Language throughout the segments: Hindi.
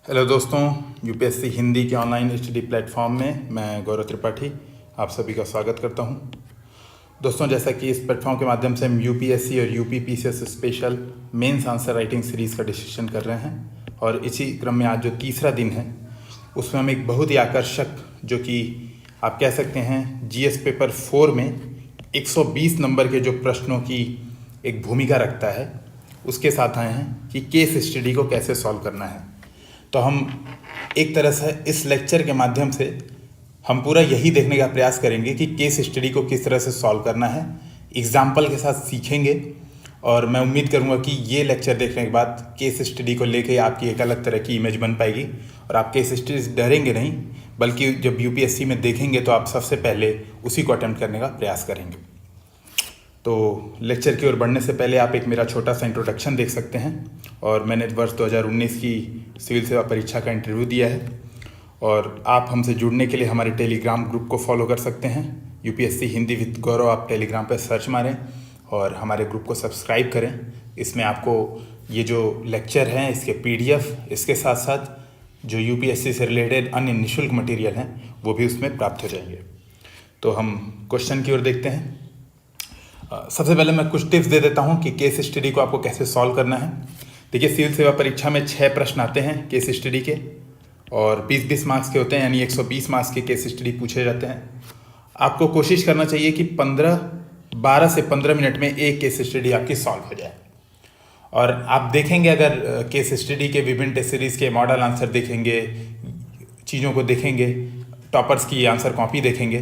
हेलो दोस्तों, यूपीएससी हिंदी के ऑनलाइन स्टडी प्लेटफॉर्म में मैं गौरव त्रिपाठी आप सभी का स्वागत करता हूं। दोस्तों, जैसा कि इस प्लेटफॉर्म के माध्यम से हम यूपीएससी और UPPCS special mains answer writing series का डिस्कशन कर रहे हैं और इसी क्रम में आज जो तीसरा दिन है उसमें हम एक बहुत ही आकर्षक, जो कि आप कह सकते हैं जीएस पेपर 4 में 120 नंबर के जो प्रश्नों की एक भूमिका रखता है, उसके साथ आए हैं कि केस स्टडी को कैसे सॉल्व करना है। तो हम एक तरह से इस लेक्चर के माध्यम से हम पूरा यही देखने का प्रयास करेंगे कि केस स्टडी को किस तरह से सॉल्व करना है, एग्जाम्पल के साथ सीखेंगे। और मैं उम्मीद करूंगा कि ये लेक्चर देखने के बाद केस स्टडी को लेके आपकी एक अलग तरह की इमेज बन पाएगी और आप केस स्टडी से डरेंगे नहीं, बल्कि जब यूपीएससी में देखेंगे तो आप सबसे पहले उसी को अटेम्प्ट करने का प्रयास करेंगे। तो लेक्चर की ओर बढ़ने से पहले आप एक मेरा छोटा सा इंट्रोडक्शन देख सकते हैं। और मैंने वर्ष 2019 की सिविल सेवा परीक्षा का इंटरव्यू दिया है और आप हमसे जुड़ने के लिए हमारे टेलीग्राम ग्रुप को फॉलो कर सकते हैं। यूपीएससी हिंदी विद गौरव आप टेलीग्राम पर सर्च मारें और हमारे ग्रुप को सब्सक्राइब करें। इसमें आपको ये जो लेक्चर हैं इसके पीडीएफ, इसके साथ साथ जो यूपीएससी से रिलेटेड अन्य निःशुल्क मटेरियल हैं वो भी उसमें प्राप्त हो जाएंगे। तो हम क्वेश्चन की ओर देखते हैं। सबसे पहले मैं कुछ टिप्स दे देता हूं कि केस स्टडी को आपको कैसे सॉल्व करना है। देखिए, सिविल सेवा परीक्षा में 6 प्रश्न आते हैं केस स्टडी के और 20-20 मार्क्स के होते हैं, यानी 120 मार्क्स के केस स्टडी पूछे जाते हैं। आपको कोशिश करना चाहिए कि 12 से 15 मिनट में एक केस स्टडी आपकी सॉल्व हो जाए। और आप देखेंगे, अगर केस स्टडी के विभिन्न टेस्ट सीरीज़ के मॉडल आंसर देखेंगे, चीज़ों को देखेंगे, टॉपर्स की आंसर कॉपी देखेंगे,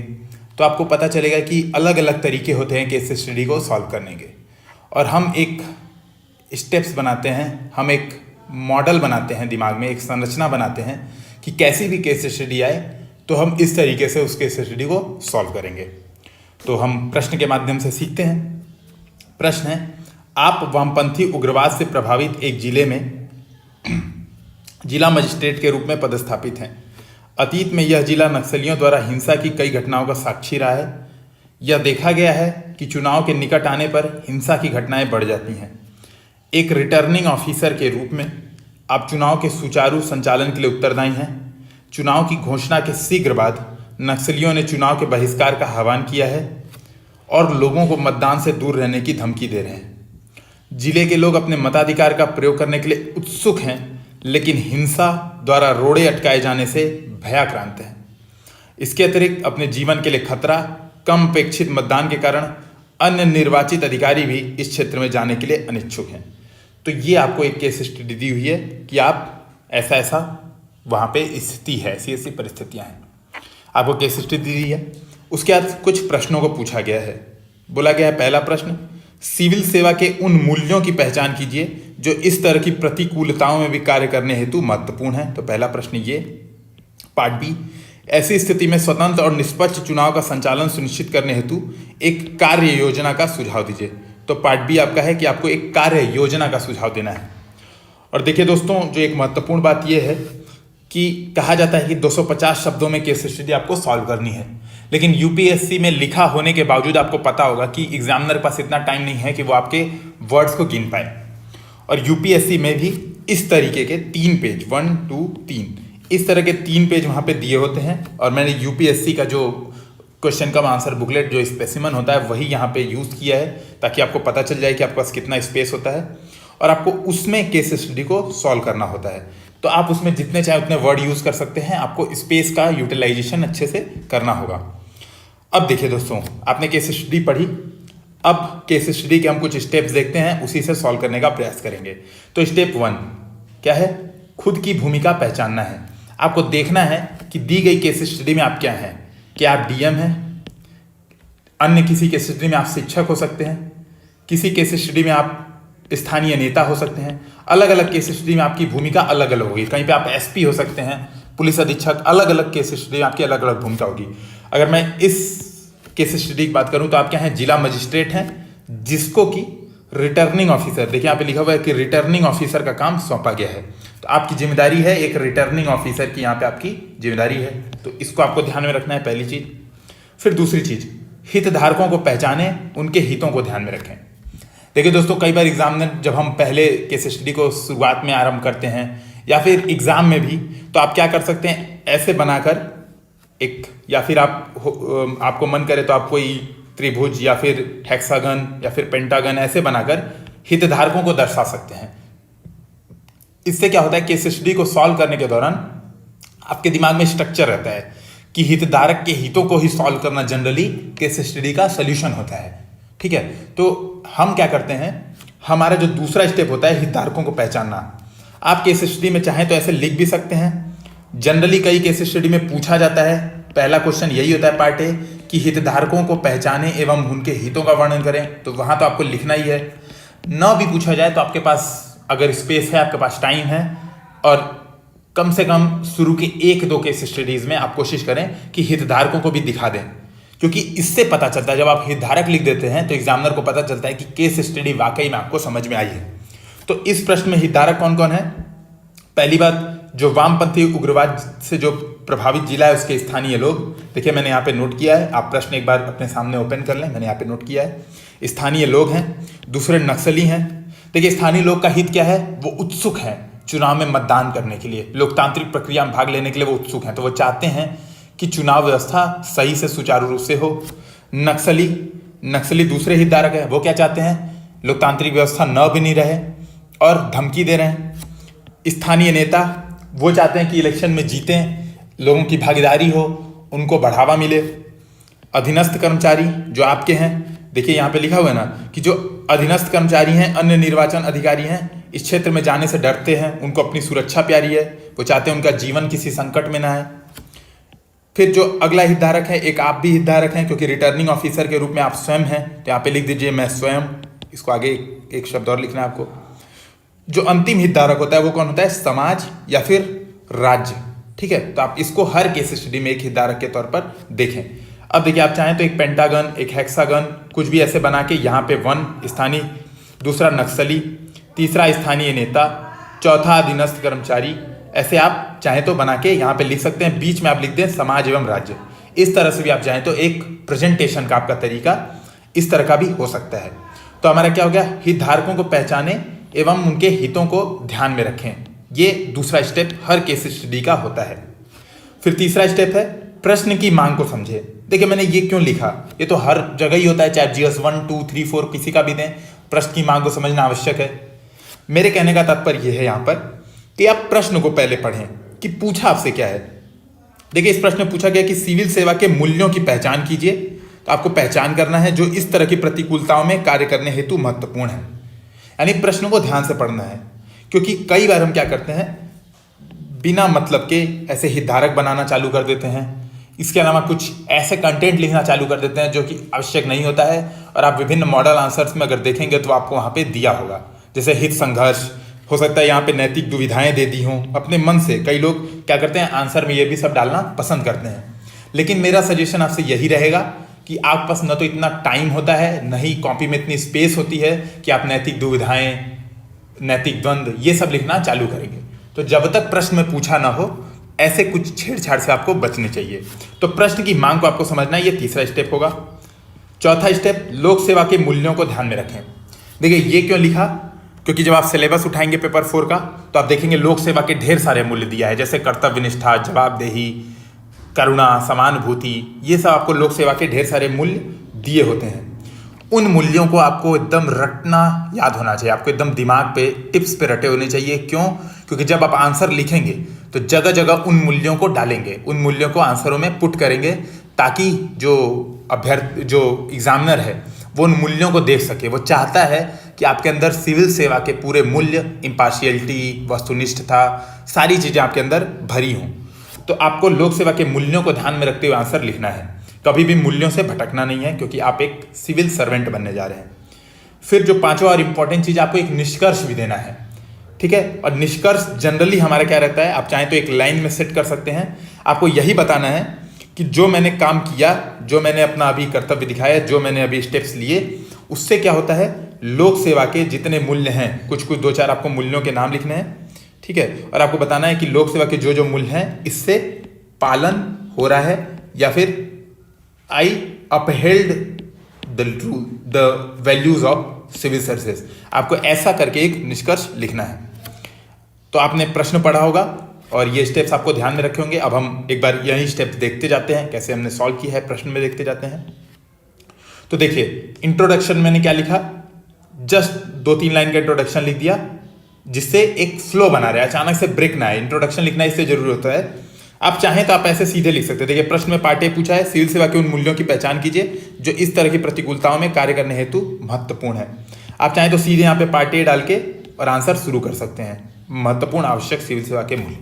तो आपको पता चलेगा कि अलग अलग तरीके होते हैं केस स्टडी को सॉल्व करने के। और हम एक स्टेप्स बनाते हैं, हम एक मॉडल बनाते हैं, दिमाग में एक संरचना बनाते हैं कि कैसी भी केस स्टडी आए तो हम इस तरीके से उस केस स्टडी को सॉल्व करेंगे। तो हम प्रश्न के माध्यम से सीखते हैं। प्रश्न है, आप वामपंथी उग्रवाद से प्रभावित एक जिले में जिला मजिस्ट्रेट के रूप में पदस्थापित हैं। अतीत में यह जिला नक्सलियों द्वारा हिंसा की कई घटनाओं का साक्षी रहा है। यह देखा गया है कि चुनाव के निकट आने पर हिंसा की घटनाएं बढ़ जाती हैं। एक रिटर्निंग ऑफिसर के रूप में आप चुनाव के सुचारू संचालन के लिए उत्तरदायी हैं। चुनाव की घोषणा के शीघ्र बाद नक्सलियों ने चुनाव के बहिष्कार का आह्वान किया है और लोगों को मतदान से दूर रहने की धमकी दे रहे हैं। जिले के लोग अपने मताधिकार का प्रयोग करने के लिए उत्सुक हैं, लेकिन हिंसा द्वारा रोड़े अटकाए जाने से भयाक्रांत हैं। इसके अतिरिक्त अपने जीवन के लिए खतरा, कम अपेक्षित मतदान के कारण अन्य निर्वाचित अधिकारी भी इस क्षेत्र में जाने के लिए अनिच्छुक हैं। तो ये आपको एक केस स्टडी दी हुई है कि आप ऐसा वहाँ पे स्थिति है, ऐसी परिस्थितियाँ हैं, आपको केस स्टडी दी है। उसके बाद कुछ प्रश्नों को पूछा गया है। बोला गया है, पहला प्रश्न, सिविल सेवा के उन मूल्यों की पहचान कीजिए जो इस तरह की प्रतिकूलताओं में भी कार्य करने हेतु महत्वपूर्ण है। तो पहला प्रश्न ये। पार्ट बी, ऐसी स्थिति में स्वतंत्र और निष्पक्ष चुनाव का संचालन सुनिश्चित करने हेतु एक कार्य योजना का सुझाव दीजिए। तो पार्ट बी आपका है कि आपको एक कार्य योजना का सुझाव देना है। और देखिए दोस्तों, जो एक महत्वपूर्ण बात यह है कि कहा जाता है कि 250 शब्दों में केस स्टडी आपको सॉल्व करनी है, लेकिन यूपीएससी में लिखा होने के बावजूद आपको पता होगा कि एग्जामिनर के पास इतना टाइम नहीं है कि वो आपके वर्ड्स को गिन पाए। और यूपीएससी में भी इस तरीके के 3 पेज, 1, 2, 3, इस तरह के 3 पेज वहाँ पे दिए होते हैं। और मैंने यूपीएससी का जो क्वेश्चन का आंसर बुकलेट, जो स्पेसिमन होता है, वही यहाँ पे यूज़ किया है ताकि आपको पता चल जाए कि आपके पास कितना स्पेस होता है और आपको उसमें केस स्टडी को सॉल्व करना होता है। तो आप उसमें जितने चाहे उतने वर्ड यूज़ कर सकते हैं, आपको स्पेस का यूटिलाइजेशन अच्छे से करना होगा। अब देखिए दोस्तों, आपने केस स्टडी पढ़ी, अब केस स्टडी के हम कुछ स्टेप्स देखते हैं, उसी से सॉल्व करने का प्रयास करेंगे। तो स्टेप 1 क्या है? खुद की भूमिका पहचानना है। आपको देखना है कि दी गई केस स्टडी में आप क्या हैं। क्या आप डीएम हैं? अन्य किसी केस स्टडी में आप शिक्षक हो सकते हैं, किसी केस स्टडी में आप स्थानीय नेता हो सकते हैं। अलग अलग केस स्टडी में आपकी भूमिका अलग अलग होगी। कहीं पे आप एसपी हो सकते हैं, पुलिस अधीक्षक, अलग अलग केस स्टडी में आपकी अलग अलग भूमिका होगी। अगर मैं इस केस स्टडी की बात करूं तो आप क्या हैं? जिला मजिस्ट्रेट हैं, जिसको कि रिटर्निंग ऑफिसर, देखिए यहाँ पे लिखा हुआ है कि रिटर्निंग ऑफिसर का काम सौंपा गया है। तो आपकी जिम्मेदारी है, एक रिटर्निंग ऑफिसर की यहाँ पे आपकी जिम्मेदारी है। तो इसको आपको ध्यान में रखना है, पहली चीज। फिर दूसरी चीज, हितधारकों को पहचाने, उनके हितों को ध्यान में रखें। देखिए दोस्तों, कई बार एग्जामिनर, जब हम पहले केस स्टडी को शुरुआत में आरंभ करते हैं या फिर एग्जाम में भी, तो आप क्या कर सकते हैं, ऐसे बनाकर एक, या फिर आपको मन करे तो आप कोई त्रिभुज या फिर हेक्सागन या फिर पेंटागन ऐसे बनाकर हितधारकों को दर्शा सकते हैं। इससे क्या होता है, केस स्टडी को सॉल्व करने के दौरान आपके दिमाग में स्ट्रक्चर रहता है कि हितधारक के हितों को ही सॉल्व करना जनरली केस स्टडी का सोल्यूशन होता है। ठीक है, तो हम क्या करते हैं, हमारा जो दूसरा स्टेप होता है हितधारकों को पहचानना। आप केस स्टडी में चाहें तो ऐसे लिख भी सकते हैं। जनरली कई केस स्टडी में पूछा जाता है, पहला क्वेश्चन यही होता है पार्ट ए कि हितधारकों को पहचाने एवं उनके हितों का वर्णन करें, तो वहां तो आपको लिखना ही है। न भी पूछा जाए तो आपके पास अगर स्पेस है, आपके पास टाइम है, और कम से कम शुरू के 1-2 केस स्टडीज में आप कोशिश करें कि हितधारकों को भी दिखा दें, क्योंकि इससे पता चलता है, जब आप हितधारक लिख देते हैं तो एग्जामिनर को पता चलता है कि केस स्टडी वाकई में आपको समझ में आई है। तो इस प्रश्न में हितधारक कौन कौन है? पहली बात, जो वामपंथी उग्रवाद से जो प्रभावित जिला है उसके स्थानीय लोग। देखिए मैंने यहाँ पे नोट किया है, आप प्रश्न एक बार अपने सामने ओपन कर लें, मैंने यहाँ पे नोट किया है। स्थानीय लोग हैं। दूसरे नक्सली हैं। देखिए स्थानीय लोग का हित क्या है, वो उत्सुक हैं चुनाव में मतदान करने के लिए, लोकतांत्रिक प्रक्रिया में भाग लेने के लिए वो उत्सुक हैं, तो वो चाहते हैं कि चुनाव व्यवस्था सही से सुचारू रूप से हो। नक्सली दूसरे हितधारक है, वो क्या चाहते हैं, लोकतांत्रिक व्यवस्था न बनी रहे और धमकी दे रहे हैं। स्थानीय नेता वो चाहते हैं कि इलेक्शन में जीतें, लोगों की भागीदारी हो, उनको बढ़ावा मिले। अधीनस्थ कर्मचारी जो आपके हैं, देखिए यहाँ पे लिखा हुआ है ना कि जो अधीनस्थ कर्मचारी हैं, अन्य निर्वाचन अधिकारी हैं, इस क्षेत्र में जाने से डरते हैं, उनको अपनी सुरक्षा प्यारी है, वो चाहते हैं उनका जीवन किसी संकट में ना आए। फिर जो अगला हितधारक है, एक आप भी हितधारक हैं, क्योंकि रिटर्निंग ऑफिसर के रूप में आप स्वयं हैं, तो यहाँ पे लिख दीजिए मैं स्वयं, इसको आगे एक शब्द और लिखना है आपको। जो अंतिम हितधारक होता है वो कौन होता है, समाज या फिर राज्य। ठीक है, तो आप इसको हर केस स्टडी में एक हितधारक के तौर पर देखें। अब देखिए आप चाहें तो एक पेंटागन, एक हेक्सागन, कुछ भी ऐसे बना के यहाँ पे 1 स्थानीय, दूसरा नक्सली, तीसरा स्थानीय नेता, चौथा अधीनस्थ कर्मचारी, ऐसे आप चाहें तो बना के यहाँ पे लिख सकते हैं। बीच में आप लिख दें समाज एवं राज्य। इस तरह से भी आप चाहें तो एक प्रेजेंटेशन का आपका तरीका इस तरह का भी हो सकता है। तो हमारा क्या हो गया, हितधारकों को पहचाने एवं उनके हितों को ध्यान में रखें। ये दूसरा स्टेप हर केस स्टडी का होता है। फिर तीसरा स्टेप है प्रश्न की मांग को समझे। देखिए मैंने ये क्यों लिखा, ये तो हर जगह ही होता है, चाहे GS 1, 2, 3, 4 किसी का भी दें, प्रश्न की मांग को समझना आवश्यक है। मेरे कहने का तात्पर्य यह है यहाँ पर कि आप प्रश्न को पहले पढ़ें कि पूछा आपसे क्या है। देखिए इस प्रश्न में पूछा गया कि सिविल सेवा के मूल्यों की पहचान कीजिए। तो आपको पहचान करना है जो इस तरह की प्रतिकूलताओं में कार्य करने हेतु महत्वपूर्ण है, यानी प्रश्नों को ध्यान से पढ़ना है। क्योंकि कई बार हम क्या करते हैं, बिना मतलब के ऐसे हितधारक बनाना चालू कर देते हैं, इसके अलावा कुछ ऐसे कंटेंट लिखना चालू कर देते हैं जो कि आवश्यक नहीं होता है। और आप विभिन्न मॉडल आंसर्स में अगर देखेंगे तो आपको वहाँ पे दिया होगा, जैसे हित संघर्ष हो सकता है, यहाँ पे नैतिक दुविधाएं दे दी हों अपने मन से। कई लोग क्या करते हैं, आंसर में ये भी सब डालना पसंद करते हैं। लेकिन मेरा सजेशन आपसे यही रहेगा कि आपके पास न तो इतना टाइम होता है, न ही कॉपी में इतनी स्पेस होती है कि आप नैतिक दुविधाएं, नैतिक द्वंद्व ये सब लिखना चालू करेंगे। तो जब तक प्रश्न में पूछा ना हो, ऐसे कुछ छेड़छाड़ से आपको बचने चाहिए। तो प्रश्न की मांग को आपको समझना है, ये तीसरा स्टेप होगा। चौथा स्टेप, लोक सेवा के मूल्यों को ध्यान में रखें। देखिए ये क्यों लिखा, क्योंकि जब आप सिलेबस उठाएंगे पेपर 4 का तो आप देखेंगे लोक सेवा के ढेर सारे मूल्य दिया है, जैसे कर्तव्यनिष्ठा, जवाबदेही, करुणा, समानुभूति, ये सब आपको लोक सेवा के ढेर सारे मूल्य दिए होते हैं। उन मूल्यों को आपको एकदम रटना याद होना चाहिए, आपको एकदम दिमाग पे टिप्स पे रटे होने चाहिए। क्यों? क्योंकि जब आप आंसर लिखेंगे तो जगह जगह उन मूल्यों को डालेंगे, उन मूल्यों को आंसरों में पुट करेंगे, ताकि जो एग्जामिनर है वो उन मूल्यों को देख सके। वो चाहता है कि आपके अंदर सिविल सेवा के पूरे मूल्य, इम्पार्शियलिटी, वस्तुनिष्ठता, सारी चीज़ें आपके अंदर भरी हों। तो आपको लोक सेवा के मूल्यों को ध्यान में रखते हुए आंसर लिखना है, कभी भी मूल्यों से भटकना नहीं है, क्योंकि आप एक सिविल सर्वेंट बनने जा रहे हैं। फिर जो पांचवा और इंपॉर्टेंट चीज़, आपको एक निष्कर्ष भी देना है। ठीक है, और निष्कर्ष जनरली हमारा क्या रहता है, आप चाहें तो एक लाइन में सेट कर सकते हैं। आपको यही बताना है कि जो मैंने काम किया, जो मैंने अपना अभी कर्तव्य दिखाया, जो मैंने अभी स्टेप्स लिए, उससे क्या होता है, लोक सेवा के जितने मूल्य हैं, कुछ 2-4 आपको मूल्यों के नाम लिखने हैं। ठीक है, और आपको बताना है कि लोक सेवा के जो मूल्य हैं, इससे पालन हो रहा है या फिर I upheld the values of civil services. आपको ऐसा करके एक निष्कर्ष लिखना है। तो आपने प्रश्न पढ़ा होगा और ये स्टेप्स आपको ध्यान में रखे होंगे। अब हम एक बार यही स्टेप्स देखते जाते हैं, कैसे हमने सॉल्व किया है प्रश्न में देखते जाते हैं। तो देखिए इंट्रोडक्शन मैंने क्या लिखा, जस्ट 2-3 लाइन का इंट्रोडक्शन लिख दिया, जिससे एक फ्लो बना रहे, अचानक से ब्रेक ना आए। इंट्रोडक्शन लिखना इससे जरूरी होता है। आप चाहें तो आप ऐसे सीधे लिख सकते हैं। देखिए प्रश्न में पार्ट ए पूछा है, सिविल सेवा के उन मूल्यों की पहचान कीजिए जो इस तरह की प्रतिकूलताओं में कार्य करने हेतु महत्वपूर्ण है। आप चाहें तो सीधे यहाँ पे पार्ट ए डाल के और आंसर शुरू कर सकते हैं, महत्वपूर्ण आवश्यक सिविल सेवा के मूल्य।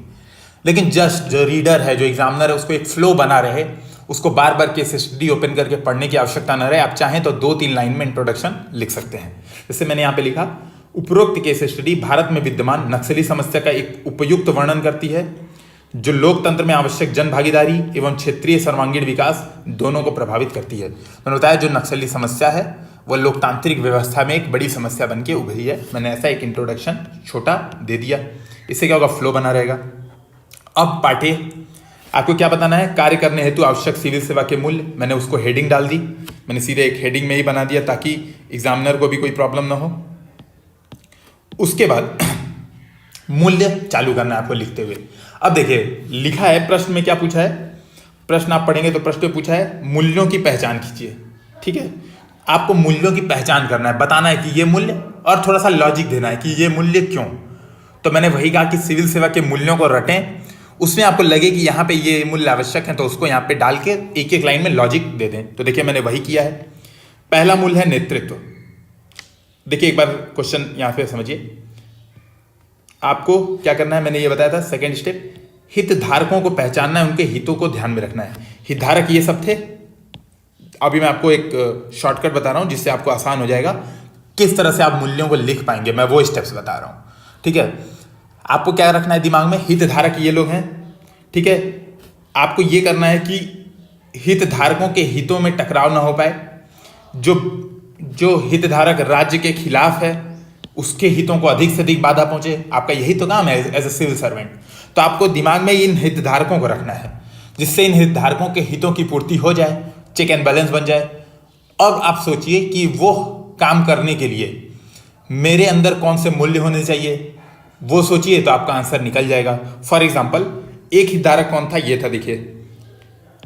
लेकिन जस्ट जो रीडर है, जो एग्जामिनर है, उसको एक फ्लो बना रहे, उसको बार बार केस स्टडी ओपन करके पढ़ने की आवश्यकता न रहे, आप चाहें तो 2-3 लाइन में इंट्रोडक्शन लिख सकते हैं। जैसे मैंने यहाँ पे लिखा, उपरोक्त केस स्टडी भारत में विद्यमान नक्सली समस्या का एक उपयुक्त वर्णन करती है जो लोकतंत्र में आवश्यक जन भागीदारी एवं क्षेत्रीय सर्वांगीण विकास दोनों को प्रभावित करती है। मैंने बताया जो नक्सली समस्या है वह लोकतांत्रिक व्यवस्था में एक बड़ी समस्या बन के उभरी है। मैंने ऐसा एक इंट्रोडक्शन छोटा दे दिया, इससे क्या होगा, फ्लो बना रहेगा। अब पार्ट ए, आपको क्या बताना है, कार्य करने हेतु आवश्यक सिविल सेवा के मूल्य। मैंने उसको हेडिंग डाल दी, मैंने सीधे एक हेडिंग में ही बना दिया ताकि एग्जामिनर को भी कोई प्रॉब्लम ना हो। उसके बाद मूल्य चालू करना है आपको लिखते हुए। अब देखिए लिखा है, प्रश्न में क्या पूछा है, प्रश्न आप पढ़ेंगे तो प्रश्न में पूछा है मूल्यों की पहचान कीजिए। ठीक है, आपको मूल्यों की पहचान करना है, बताना है कि ये मूल्य, और थोड़ा सा लॉजिक देना है कि ये मूल्य क्यों। तो मैंने वही कहा कि सिविल सेवा के मूल्यों को रटें, उसमें आपको लगे कि यहाँ पे ये मूल्य आवश्यक है तो उसको यहाँ पे डाल के एक लाइन में लॉजिक दे दें। तो देखिए मैंने वही किया है। पहला मूल्य है नेतृत्व। देखिए एक बार क्वेश्चन यहाँ पे समझिए, आपको क्या करना है, मैंने ये बताया था सेकेंड स्टेप, हितधारकों को पहचानना है, उनके हितों को ध्यान में रखना है। हितधारक ये सब थे। अभी मैं आपको एक शॉर्टकट बता रहा हूँ जिससे आपको आसान हो जाएगा किस तरह से आप मूल्यों को लिख पाएंगे, मैं वो स्टेप्स बता रहा हूँ। ठीक है, आपको क्या रखना है दिमाग में, हितधारक ये लोग हैं। ठीक है, आपको ये करना है कि हितधारकों के हितों में टकराव ना हो पाए। जो हितधारक राज्य के खिलाफ है उसके हितों को अधिक से अधिक बाधा पहुंचे। आपका यही तो काम है एज ए सिविल सर्वेंट। तो आपको दिमाग में इन हितधारकों को रखना है जिससे इन हितधारकों के हितों की पूर्ति हो जाए, चेक एंड बैलेंस बन जाए। अब आप सोचिए कि वो काम करने के लिए मेरे अंदर कौन से मूल्य होने चाहिए, वो सोचिए तो आपका आंसर निकल जाएगा। फॉर एग्जाम्पल एक हितधारक कौन था, ये था, देखिए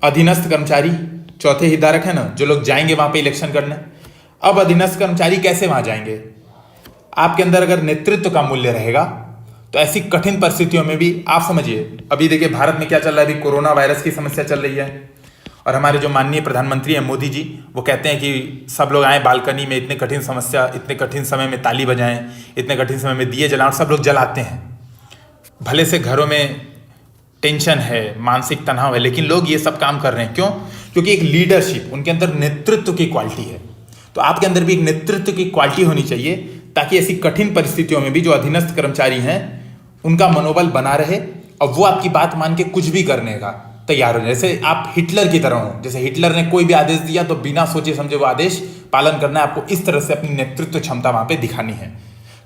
अधीनस्थ कर्मचारी चौथे हितधारक है ना, जो लोग जाएंगे वहां पे इलेक्शन करने। अब अधीनस्थ कर्मचारी कैसे वहां जाएंगे, आपके अंदर अगर नेतृत्व का मूल्य रहेगा तो ऐसी कठिन परिस्थितियों में भी आप समझिए, अभी देखिए भारत में क्या चल रहा है, अभी कोरोना वायरस की समस्या चल रही है और हमारे जो माननीय प्रधानमंत्री हैं मोदी जी, वो कहते हैं कि सब लोग आए बालकनी में, इतने कठिन समस्या, इतने कठिन समय में ताली बजाएं, इतने कठिन समय में दिए जलाएं, और सब लोग जलाते हैं। भले से घरों में टेंशन है, मानसिक तनाव है, लेकिन लोग ये सब काम कर रहे हैं। क्यों? क्योंकि एक लीडरशिप, उनके अंदर नेतृत्व की क्वालिटी है। तो आपके अंदर भी एक नेतृत्व की क्वालिटी होनी चाहिए ताकि ऐसी कठिन परिस्थितियों में भी जो अधीनस्थ कर्मचारी हैं उनका मनोबल बना रहे और वो आपकी बात मान के कुछ भी करने का तैयार हो। जैसे आप हिटलर की तरह हो, जैसे हिटलर ने कोई भी आदेश दिया तो बिना सोचे समझे वो आदेश पालन करना है। आपको इस तरह से अपनी नेतृत्व क्षमता वहां पे दिखानी है।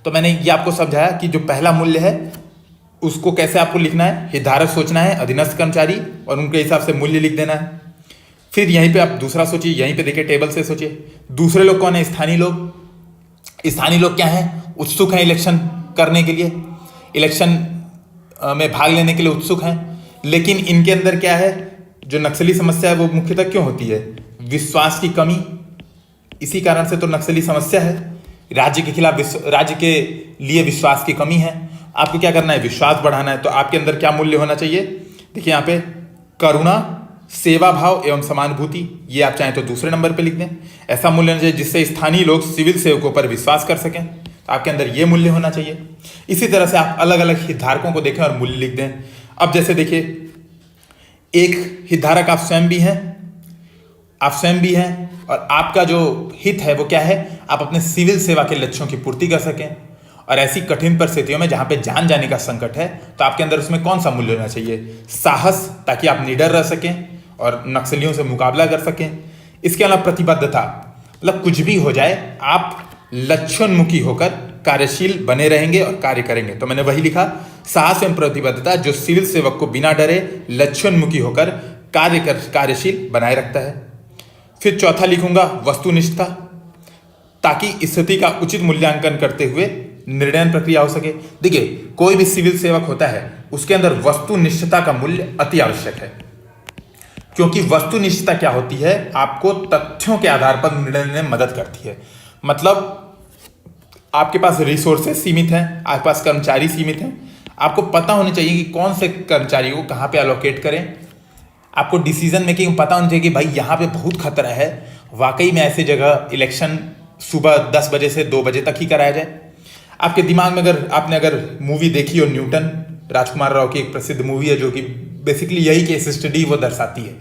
तो मैंने ये आपको समझाया कि जो पहला मूल्य है उसको कैसे आपको लिखना है, हितधारक सोचना है, अधीनस्थ कर्मचारी, और उनके हिसाब से मूल्य लिख देना है। फिर यहीं पे आप दूसरा सोचिए, यहीं पे देखिए टेबल से सोचिए, दूसरे लोग कौन है, स्थानीय लोग। स्थानीय लोग क्या हैं, उत्सुक हैं इलेक्शन करने के लिए, इलेक्शन में भाग लेने के लिए उत्सुक हैं। लेकिन इनके अंदर क्या है, जो नक्सली समस्या है वो मुख्यतः क्यों होती है, विश्वास की कमी। इसी कारण से तो नक्सली समस्या है, राज्य के खिलाफ, राज्य के लिए विश्वास की कमी है। आपको क्या करना है, विश्वास बढ़ाना है। तो आपके अंदर क्या मूल्य होना चाहिए, देखिए यहाँ पे करुणा, सेवा भाव एवं समानुभूति, ये आप चाहें तो दूसरे नंबर पे लिख दें। ऐसा मूल्य होना चाहिए जिससे स्थानीय लोग सिविल सेवकों पर विश्वास कर सकें। तो आपके अंदर ये मूल्य होना चाहिए। इसी तरह से आप अलग अलग हितधारकों को देखें और मूल्य लिख दें। अब जैसे देखिए, एक हितधारक आप स्वयं भी हैं, और आपका जो हित है वो क्या है, आप अपने सिविल सेवा के लक्ष्यों की पूर्ति कर सकें। और ऐसी कठिन परिस्थितियों में जहां पे जान जाने का संकट है तो आपके अंदर उसमें कौन सा मूल्य होना चाहिए, साहस, ताकि आप निडर रह सकें और नक्सलियों से मुकाबला कर सकें। इसके अलावा प्रतिबद्धता, मतलब कुछ भी हो जाए आप लक्ष्योन्मुखी होकर कार्यशील बने रहेंगे और कार्य करेंगे। तो मैंने वही लिखा, साहस एवं प्रतिबद्धता जो सिविल सेवक को बिना डरे लक्ष्योन्मुखी होकर कार्यशील बनाए रखता है। फिर चौथा लिखूंगा वस्तुनिष्ठता, ताकि स्थिति का उचित मूल्यांकन करते हुए निर्णय प्रक्रिया हो सके। देखिए, कोई भी सिविल सेवक होता है उसके अंदर वस्तुनिष्ठता का मूल्य अति आवश्यक है, क्योंकि वस्तुनिष्ठता क्या होती है, आपको तथ्यों के आधार पर निर्णय लेने में मदद करती है। मतलब आपके पास रिसोर्सेज सीमित हैं, आपके पास कर्मचारी सीमित हैं, आपको पता होना चाहिए कि कौन से कर्मचारी को कहाँ पे अलोकेट करें। आपको डिसीजन मेकिंग पता होना चाहिए कि भाई यहाँ पे बहुत खतरा है, वाकई में ऐसी जगह इलेक्शन सुबह 10 बजे से 2 बजे तक ही कराया जाए। आपके दिमाग में अगर मूवी देखी हो, न्यूटन, राजकुमार राव की एक प्रसिद्ध मूवी है जो कि बेसिकली यही केस स्टडी वो दर्शाती है।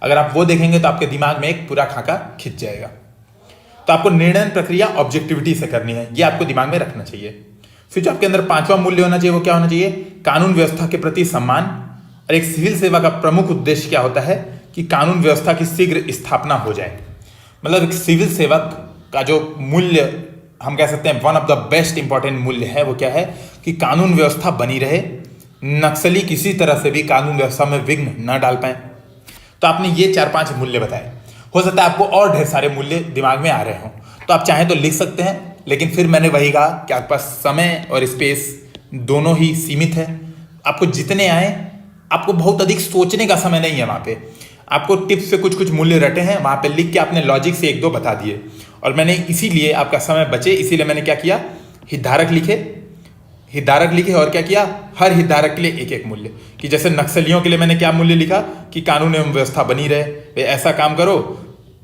अगर आप वो देखेंगे तो आपके दिमाग में एक पूरा खाका खिंच जाएगा। तो आपको निर्णय प्रक्रिया ऑब्जेक्टिविटी से करनी है, ये आपको दिमाग में रखना चाहिए। फिर जो आपके अंदर 5वां मूल्य होना चाहिए वो क्या होना चाहिए, कानून व्यवस्था के प्रति सम्मान। और एक सिविल सेवा का प्रमुख उद्देश्य क्या होता है कि कानून व्यवस्था की शीघ्र स्थापना हो जाए। मतलब एक सिविल सेवक का जो मूल्य हम कह सकते हैं one of the best important मूल्य है वो क्या है कि कानून व्यवस्था बनी रहे, नक्सली किसी तरह से भी कानून व्यवस्था में विघ्न न डाल पाए। तो आपने ये 4-5 मूल्य बताए, हो सकता है आपको और ढेर सारे मूल्य दिमाग में आ रहे हों, तो आप चाहें तो लिख सकते हैं, लेकिन फिर मैंने वही कहा कि आपके पास समय और स्पेस दोनों ही सीमित है। आपको जितने आए, आपको बहुत अधिक सोचने का समय नहीं है। वहाँ पे आपको टिप्स पे कुछ मूल्य रटे हैं, वहाँ पे लिख के आपने लॉजिक से 1-2 बता दिए। और मैंने इसीलिए आपका समय बचे, इसीलिए मैंने क्या किया, हितधारक लिखे और क्या किया, हर हितधारक के लिए 1-1 मूल्य। कि जैसे नक्सलियों के लिए मैंने क्या मूल्य लिखा कि कानून एवं व्यवस्था बनी रहे, वे ऐसा काम करो,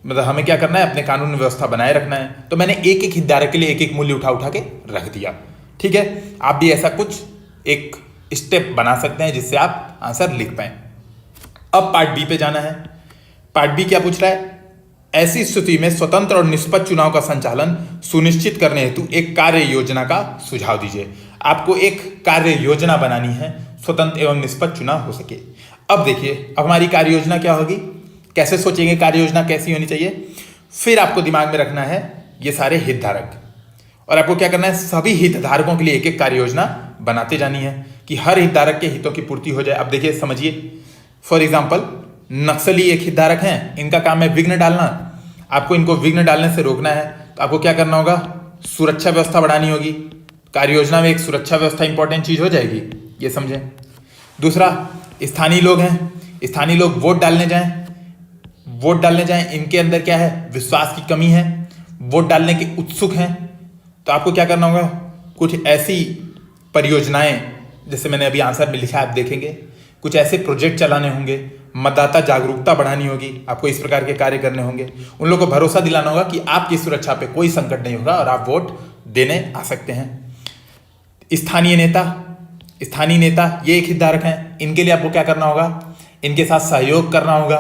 मतलब हमें क्या करना है, अपने कानून व्यवस्था बनाए रखना है। तो मैंने 1-1 हितधारक के लिए 1-1 मूल्य उठा के रख दिया। ठीक है, आप भी ऐसा कुछ एक स्टेप बना सकते हैं जिससे आप आंसर लिख पाए। अब पार्ट बी पे जाना है। पार्ट बी क्या पूछ रहा है, ऐसी स्थिति में स्वतंत्र और निष्पक्ष चुनाव का संचालन सुनिश्चित करने हेतु एक कार्य योजना का सुझाव दीजिए। आपको एक कार्य योजना बनानी है, स्वतंत्र एवं निष्पक्ष चुनाव हो सके। अब देखिए, अब हमारी कार्य योजना क्या होगी, कैसे सोचेंगे कार्य योजना कैसी होनी चाहिए। फिर आपको दिमाग में रखना है ये सारे हितधारक, और आपको क्या करना है, सभी हितधारकों के लिए 1-1 कार्य योजना बनाते जानी है कि हर हितधारक के हितों की पूर्ति हो जाए। अब देखिए, समझिए, फॉर एग्जाम्पल नक्सली एक हितधारक हैं, इनका काम है विघ्न डालना। आपको इनको विघ्न डालने से रोकना है, तो आपको क्या करना होगा, सुरक्षा व्यवस्था बढ़ानी होगी। कार्य योजना में एक सुरक्षा व्यवस्था इंपॉर्टेंट चीज हो जाएगी, ये समझें। दूसरा, स्थानीय लोग हैं, स्थानीय लोग वोट डालने जाएं, इनके अंदर क्या है, विश्वास की कमी है, वोट डालने के उत्सुक हैं। तो आपको क्या करना होगा, कुछ ऐसी परियोजनाएं, जैसे मैंने अभी आंसर में लिखा है, आप देखेंगे, कुछ ऐसे प्रोजेक्ट चलाने होंगे, मतदाता जागरूकता बढ़ानी होगी, आपको इस प्रकार के कार्य करने होंगे। उन लोगों को भरोसा दिलाना होगा कि आपकी सुरक्षा पे कोई संकट नहीं होगा और आप वोट देने आ सकते हैं। स्थानीय नेता ये एक हितधारक हैं, इनके लिए आपको क्या करना होगा, इनके साथ सहयोग करना होगा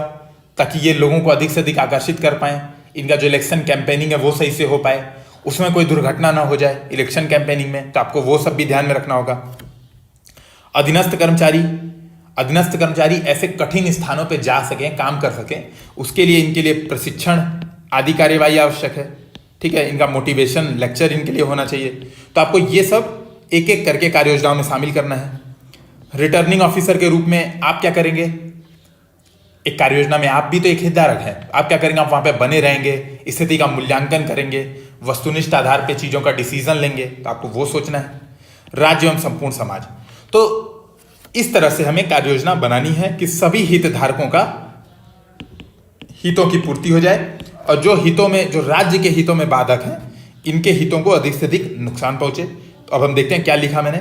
ताकि ये लोगों को अधिक से अधिक आकर्षित कर पाएं। इनका जो इलेक्शन कैंपेनिंग है वो सही से हो पाए, उसमें कोई दुर्घटना ना हो जाए इलेक्शन कैंपेनिंग में, तो आपको वो सब भी ध्यान में रखना होगा। अधीनस्थ कर्मचारी ऐसे कठिन स्थानों पे जा सकें, काम कर सकें, उसके लिए इनके लिए प्रशिक्षण आदि कार्यवाही आवश्यक है। ठीक है, इनका मोटिवेशन लेक्चर इनके लिए होना चाहिए। तो आपको ये सब 1-1 करके कार्य योजनाओं में शामिल करना है। रिटर्निंग ऑफिसर के रूप में आप क्या करेंगे, एक कार्य योजना में आप भी तो एक हितधारक हैं, आप क्या करेंगे, आप वहां पे बने रहेंगे, स्थिति का मूल्यांकन करेंगे, वस्तुनिष्ठ आधार पे चीजों का डिसीजन लेंगे, तो आपको वो सोचना है। राज्य एवं संपूर्ण समाज, तो इस तरह से हमें कार्य योजना बनानी है कि सभी हितधारकों का हितों की पूर्ति हो जाए, और जो राज्य के हितों में बाधक हैं, इनके हितों को अधिक से अधिक नुकसान पहुंचे। तो अब हम देखते हैं क्या लिखा मैंने,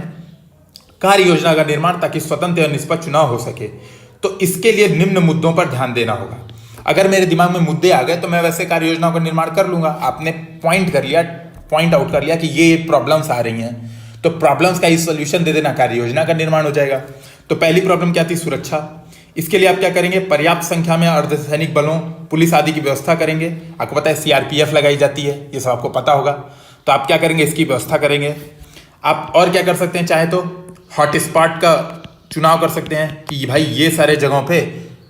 कार्य योजना का निर्माण ताकि स्वतंत्र और निष्पक्ष चुनाव हो सके। तो इसके लिए निम्न मुद्दों पर ध्यान देना होगा। अगर मेरे दिमाग में मुद्दे आ गए तो मैं वैसे कार्य योजना का निर्माण कर लूंगा। आपने पॉइंट आउट कर लिया कि ये प्रॉब्लम्स आ रही हैं, तो प्रॉब्लम्स का ही सोल्यूशन दे देना, कार्य योजना का निर्माण हो जाएगा। तो पहली प्रॉब्लम क्या थी, सुरक्षा। इसके लिए आप क्या करेंगे, पर्याप्त संख्या में अर्धसैनिक बलों, पुलिस आदि की व्यवस्था करेंगे। आपको पता है सीआरपीएफ लगाई जाती है, ये सब आपको पता होगा। तो आप क्या करेंगे, इसकी व्यवस्था करेंगे। आप और क्या कर सकते हैं, चाहे तो हॉटस्पॉट का चुनाव कर सकते हैं कि भाई ये सारे जगहों पे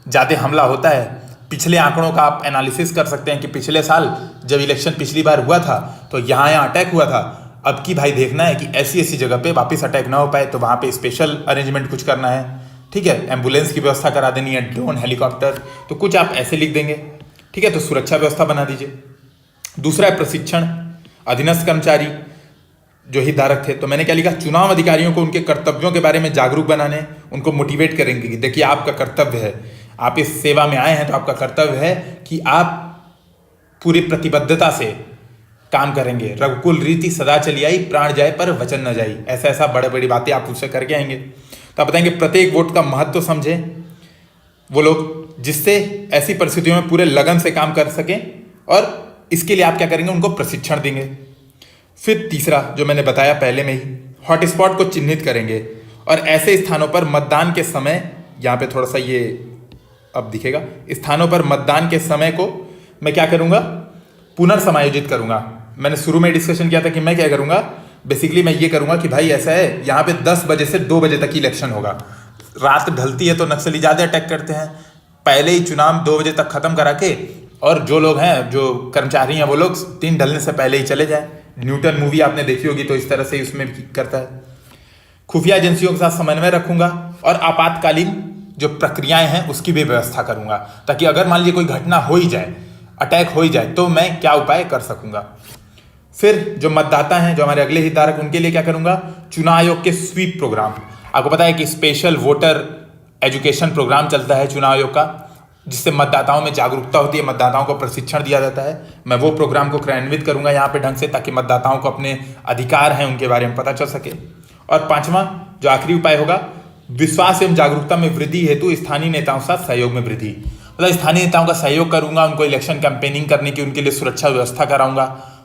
ज़्यादा हमला होता है। पिछले आंकड़ों का आप एनालिसिस कर सकते हैं कि पिछले साल जब इलेक्शन पिछली बार हुआ था तो यहाँ अटैक हुआ था, अब की भाई देखना है कि ऐसी जगह पे वापस अटैक ना हो पाए, तो वहाँ पे स्पेशल अरेंजमेंट कुछ करना है। ठीक है, एम्बुलेंस की व्यवस्था करा देनी है, ड्रोन, हेलीकॉप्टर, तो कुछ आप ऐसे लिख देंगे। ठीक है, तो सुरक्षा व्यवस्था बना दीजिए। दूसरा है प्रशिक्षण। अधीनस्थ कर्मचारी जो हितधारक थे, तो मैंने क्या लिखा, चुनाव अधिकारियों को उनके कर्तव्यों के बारे में जागरूक बनाने, उनको मोटिवेट करेंगे कि देखिए आपका कर्तव्य है, आप इस सेवा में आए हैं तो आपका कर्तव्य है कि आप पूरी प्रतिबद्धता से काम करेंगे। रघुकुल रीति सदा चली आई, प्राण जाए पर वचन न जाई, ऐसा ऐसा बड़े बड़ी बातें आप उससे करके आएंगे। तो आप बताएंगे प्रत्येक वोट का महत्व समझे वो लोग, जिससे ऐसी परिस्थितियों में पूरे लगन से काम कर सकें, और इसके लिए आप क्या करेंगे, उनको प्रशिक्षण देंगे। फिर तीसरा जो मैंने बताया पहले में ही, हॉटस्पॉट को चिन्हित करेंगे और ऐसे स्थानों पर मतदान के समय, यहाँ पे थोड़ा सा ये अब दिखेगा, स्थानों पर मतदान के समय को मैं क्या करूँगा, पुनर्समायोजित करूँगा। मैंने शुरू में डिस्कशन किया था कि मैं क्या करूँगा, बेसिकली मैं ये करूँगा कि भाई ऐसा है, यहाँ पे 10 बजे से 2 बजे तक इलेक्शन होगा। रात ढलती है तो नक्सली ज़्यादा अटैक करते हैं, पहले ही चुनाव 2 बजे तक खत्म करा के, और जो लोग हैं, जो कर्मचारी हैं, वो लोग दिन ढलने से पहले ही चले जाएं। न्यूटन मूवी आपने देखी होगी, तो इस तरह से उसमें भी करता है। खुफिया एजेंसियों के साथ समन्वय रखूंगा और आपातकालीन जो प्रक्रियाएं हैं उसकी भी व्यवस्था करूंगा, ताकि अगर मान लीजिए कोई घटना हो ही जाए, अटैक हो ही जाए, तो मैं क्या उपाय कर सकूंगा। फिर जो मतदाता हैं, जो हमारे अगले हितधारक, उनके लिए क्या करूंगा, चुनाव आयोग के स्वीप प्रोग्राम। आपको पता है कि स्पेशल वोटर एजुकेशन प्रोग्राम चलता है चुनाव आयोग का, जिससे मतदाताओं में जागरूकता होती है, मतदाताओं को प्रशिक्षण दिया जाता है। मैं वो प्रोग्राम को क्रियान्वित करूंगा यहाँ पे ढंग से, ताकि मतदाताओं को अपने अधिकार हैं उनके बारे में पता चल सके। और पांचवा जो आखिरी उपाय होगा, विश्वास एवं जागरूकता में वृद्धि हेतु स्थानीय नेताओं के साथ सहयोग में वृद्धि। मतलब स्थानीय नेताओं का सहयोग करूंगा, उनको इलेक्शन कैंपेनिंग करने की, उनके लिए सुरक्षा व्यवस्था कराऊंगा,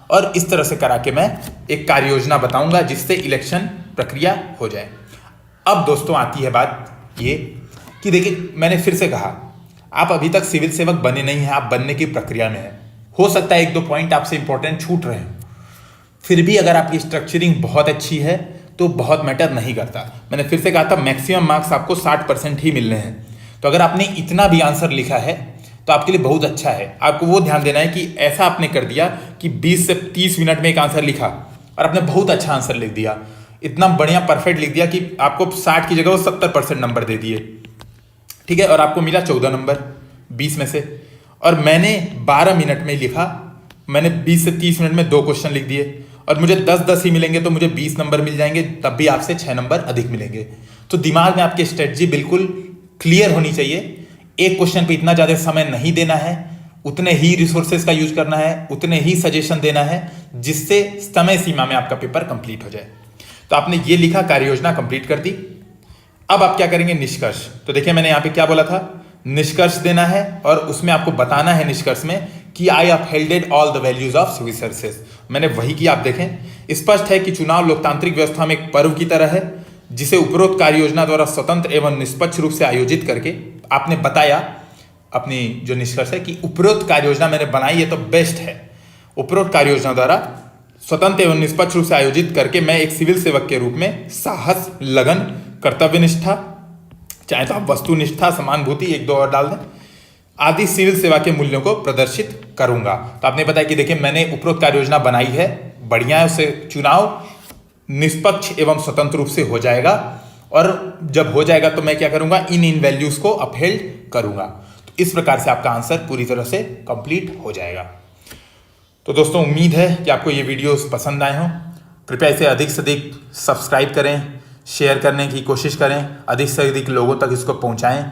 और इस तरह से करा के मैं एक कार्य योजना बताऊंगा जिससे इलेक्शन प्रक्रिया हो जाए। अब दोस्तों आती है बात ये कि देखिए, मैंने फिर से कहा, आप अभी तक सिविल सेवक बने नहीं हैं, आप बनने की प्रक्रिया में हैं। हो सकता है 1-2 पॉइंट आपसे इंपॉर्टेंट छूट रहे हैं, फिर भी अगर आपकी स्ट्रक्चरिंग बहुत अच्छी है तो बहुत मैटर नहीं करता। मैंने फिर से कहा था, मैक्सिमम मार्क्स आपको 60% ही मिलने हैं। तो अगर आपने इतना भी आंसर लिखा है तो आपके लिए बहुत अच्छा है। आपको वो ध्यान देना है कि ऐसा आपने कर दिया कि 20 से 30 मिनट में एक आंसर लिखा और आपने बहुत अच्छा आंसर लिख दिया, इतना बढ़िया परफेक्ट लिख दिया कि आपको 60 की जगह वो 70% नंबर दे दिए, ठीक है, और आपको मिला 14 नंबर 20 में से। और मैंने 12 मिनट में लिखा, मैंने 20 से 30 मिनट में 2 क्वेश्चन लिख दिए, और मुझे 10-10 ही मिलेंगे तो मुझे 20 नंबर मिल जाएंगे, तब भी आपसे 6 नंबर अधिक मिलेंगे। तो दिमाग में आपकी स्ट्रेटजी बिल्कुल क्लियर होनी चाहिए। एक क्वेश्चन पे इतना ज़्यादा समय नहीं देना है, उतने ही रिसोर्सेज का यूज करना है, उतने ही सजेशन देना है, जिससे समय सीमा में आपका पेपर कंप्लीट हो जाए। तो आपने ये लिखा, कार्य योजना कंप्लीट कर दी। अब आप क्या करेंगे, निष्कर्ष। तो देखिए मैंने यहाँ पे क्या बोला था, निष्कर्ष देना है, और उसमें आपको बताना है निष्कर्ष में कि I upheld all the values of civil services. मैंने वही किया। आप देखें, स्पष्ट है कि चुनाव लोकतांत्रिक व्यवस्था में एक पर्व की तरह है, जिसे उपरोक्त कार्य योजना द्वारा स्वतंत्र एवं निष्पक्ष रूप से आयोजित करके आपने बताया। अपनी जो निष्कर्ष है कि उपरोक्त कार्य योजना मैंने बनाई है तो बेस्ट है। उपरोक्त कार्य योजना द्वारा स्वतंत्र एवं निष्पक्ष रूप से आयोजित करके मैं एक सिविल सेवक के रूप में साहस, लगन, कर्तव्य निष्ठा, चाहे तो आप वस्तुनिष्ठा, समानुभूति, 1-2 और डाल दें, आदि सिविल सेवा के मूल्यों को प्रदर्शित करूंगा। तो आपने बताया कि देखिए मैंने उपरोक्त कार्य योजना बनाई है, बढ़िया है, उससे चुनाव निष्पक्ष एवं स्वतंत्र रूप से हो जाएगा, और जब हो जाएगा तो मैं क्या करूंगा, इन वैल्यूज को अपहेल्ड करूंगा। तो इस प्रकार से आपका आंसर पूरी तरह से कंप्लीट हो जाएगा। तो दोस्तों उम्मीद है कि आपको ये वीडियोस पसंद आए हों। कृपया इसे अधिक से अधिक सब्सक्राइब करें, शेयर करने की कोशिश करें, अधिक से अधिक लोगों तक इसको पहुंचाएं।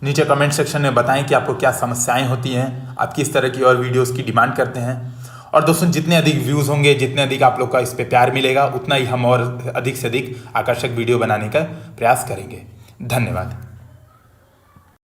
नीचे कमेंट सेक्शन में बताएं कि आपको क्या समस्याएं होती हैं, आप किस तरह की और वीडियोस की डिमांड करते हैं। और दोस्तों जितने अधिक व्यूज़ होंगे, जितने अधिक आप लोग का इस पे प्यार मिलेगा, उतना ही हम और अधिक से अधिक आकर्षक वीडियो बनाने का प्रयास करेंगे। धन्यवाद।